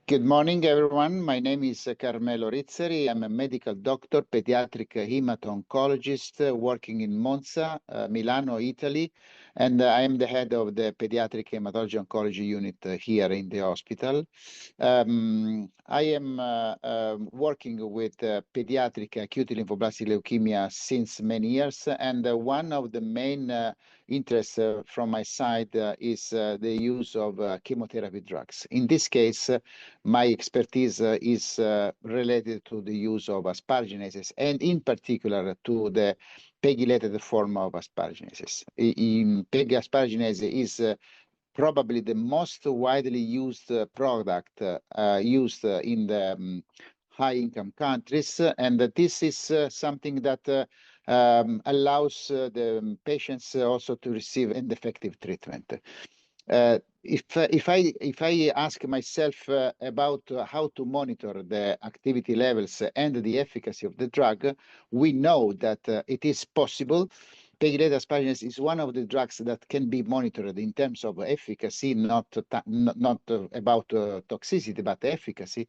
Good morning, everyone. My name is Carmelo Rizzari. I'm a medical doctor, pediatric hemato-oncologist working in Monza, Milano, Italy. And I am the head of the pediatric hematology oncology unit here in the hospital. I am working with pediatric acute lymphoblastic leukemia since many years. And one of the main interests from my side is the use of chemotherapy drugs. In this case, my expertise is related to the use of asparaginases, and in particular to the pegylated form of asparaginases. Pegaspargase is probably the most widely used product used in the high-income countries, and this is something that allows the patients also to receive an effective treatment. If I ask myself about how to monitor the activity levels and the efficacy of the drug, we know that it is possible. Pegylated asparaginase is one of the drugs that can be monitored in terms of efficacy, not about toxicity, but efficacy,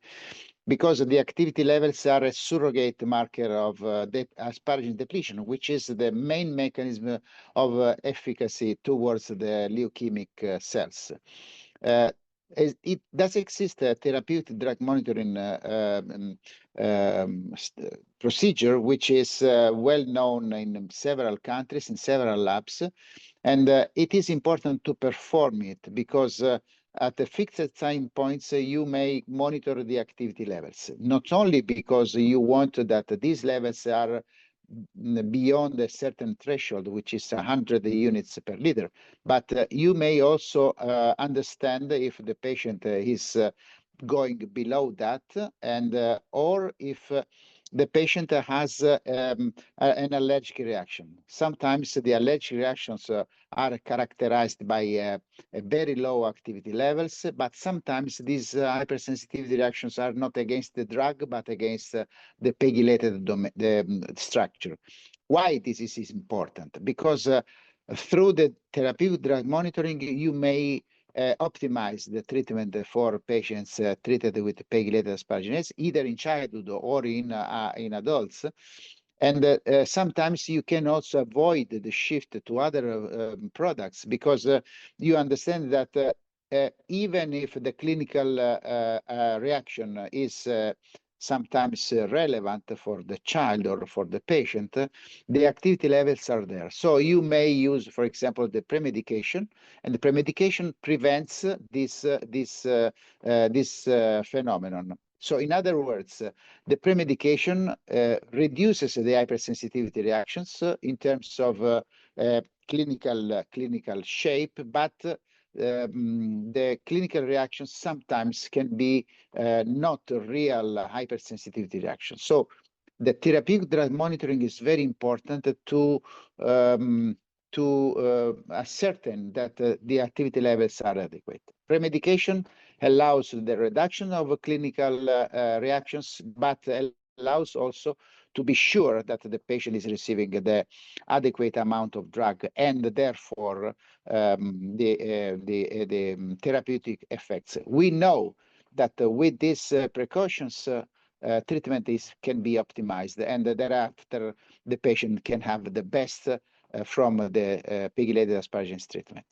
because the activity levels are a surrogate marker of the asparagine depletion, which is the main mechanism of efficacy towards the leukemic cells. It does exist a therapeutic drug monitoring procedure, which is well known in several countries, in several labs. And it is important to perform it because at the fixed time points, you may monitor the activity levels, not only because you want that these levels are beyond a certain threshold, which is 100 units per liter, but you may also understand if the patient is going below that, and or if the patient has an allergic reaction. Sometimes the allergic reactions are characterized by a very low activity levels, but sometimes these hypersensitivity reactions are not against the drug, but against the pegylated structure. Why this is important? Because through the therapeutic drug monitoring, you may optimize the treatment for patients treated with pegylated asparaginase, either in childhood or in adults. And sometimes you can also avoid the shift to other products because you understand that even if the clinical reaction is sometimes relevant for the child or for the patient, the activity levels are there. So you may use, for example, the premedication, and the premedication prevents this phenomenon. So in other words, the premedication reduces the hypersensitivity reactions in terms of clinical shape, but the clinical reactions sometimes can be not real hypersensitivity reactions. So the therapeutic drug monitoring is very important to ascertain that the activity levels are adequate. Premedication allows the reduction of clinical reactions, but allows also to be sure that the patient is receiving the adequate amount of drug, and therefore the therapeutic effects. We know that with these precautions, treatment can be optimized, and thereafter the patient can have the best from the pegylated asparaginase treatment.